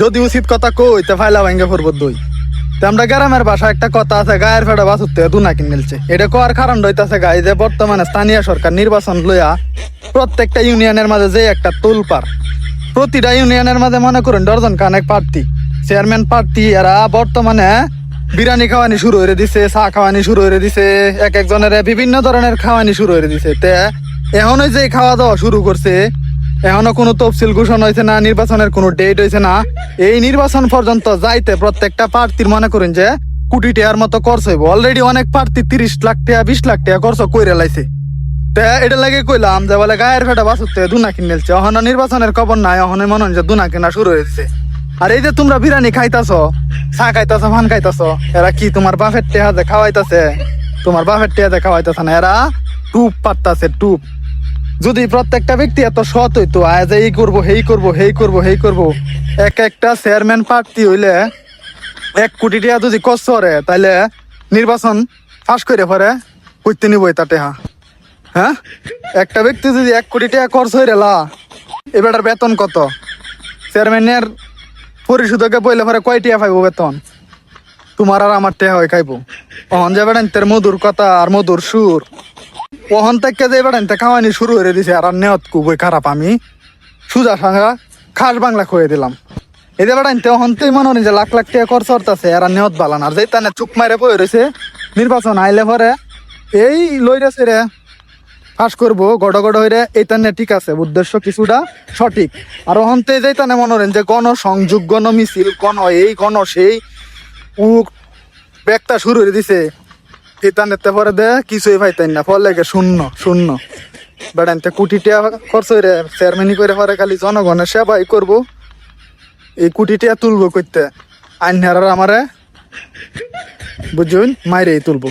যদি উচিত কথা কই তে ফাইলা ভাঙ্গে পড়বো দই। আমরা গ্রামের ভাষা একটা কথা আছে, গায়ের ফেটা বাছুতে দুনা কিনেলছে। এটা কোয়ার কারণ হইতাছে গাই যে বর্তমানে স্থানীয় সরকার নির্বাচন লইয়া প্রত্যেকটা ইউনিয়নের মাঝে যে একটা তোলপার, প্রতিটা ইউনিয়নের মাঝে মনে করেন ডর্জন খানেক প্রার্থী, চেয়ারম্যান প্রার্থী, এরা বর্তমানে বিরিয়ানি খাওয়ানি শুরু হয়ে দিছে, চা খাওয়ানি শুরু হয়ে দিছে, এক একজনের বিভিন্ন ধরনের খাওয়ানি শুরু হয়ে দিছে। তে এখন ওই যে খাওয়া দাওয়া শুরু করছে, এখনো কোনো তফসিল ঘোষণা হয়েছে না, নির্বাচনের কোনো ডেট হয়েছে না। এই নির্বাচন পর্যন্ত যাইতে প্রত্যেকটা প্রার্থীর মনে করেন যে কোটি টাকার মতো খরচ হইব। অলরেডি অনেক প্রার্থী 30 লাখ টাকা 20 লাখ টাকা খরচ কইরা লাইছে। তে এটা লাগে কইলাম যে বলে গায়ের ফেটা বাছুতে দুনা কিনেলছে। অহনো নির্বাচনের খবর নাই, অহনে মনে হয় যে দুনা কেনা শুরু হয়েছে। আর এই যে তোমরা বিরিয়ানি খাইতাছ, চা খাইতাছ, ফান খাইতাছ, এরা কি তোমার বাপের টেহা যে খাওয়াইতাছে? তোমার বাপের টেহা যে খাওয়াইতাছে না, এরা টুপ পারতাছে টুপ। যদি প্রত্যেকটা ব্যক্তি এত সৎ হইতো, আজ এই করবো হেই করবো হেই করবো হেই করবো, এক একটা চেয়ারম্যান প্রার্থী হইলে 1 কোটি টাকা যদি কষ্ট করে, তাইলে নির্বাচন ফাঁস করে পরে কইতে নিব এটা টেহা। হ্যাঁ, একটা ব্যক্তি যদি 1 কোটি টাকা খরচ হয়ে রেলা, এবারের বেতন কত? চেয়ারম্যানের পরিশোধকে বইলে পরে কয় টাকা পাইব বেতন? তোমার আর আমার টেহা হয়ে খাইবো। অহন যে বেড়াইতের মধুর কথা আর মধুর সুর, ওহন থেকে যে বেড়াইতে খাওয়ানি শুরু হয়ে দিছে। আর নেওয়াত খুবই খারাপ, আমি সুজা সাঙ্গা খাস বাংলা খুঁয়ে দিলাম। এদের বেড়াইতে অহনতেই মনে হয় যে লাখ লাখ টাকা খরচ করতেছে, এরা নেওয়াত বালান। আর যে তানে চুপ মারে বয়ে রয়েছে, নির্বাচন আইলে পরে এই লইরেছে রে ফাঁস করবো গড় গড় হইরে, এই তানে ঠিক আছে, উদ্দেশ্য কিছুটা সঠিক। আর অহন্তে যে তানে মনে হয় যে গণসংযোগ, গণমিছিল, গণ এই গণ সেই ব্যাগটা শুরু হয়ে দিছে। ইতানেতে পরে দে কিছুই পাইতেন না, ফল লাগে শূন্য শূন্য। বেড়াইতে কোটি টাকা খরচ হইরে চেয়ারম্যানি করে পরে খালি জনগণের সেবাই করবো, এই কোটি টাকা তুলবো করতে আইন হারার আমারে বুঝুন মাইরেই তুলবো।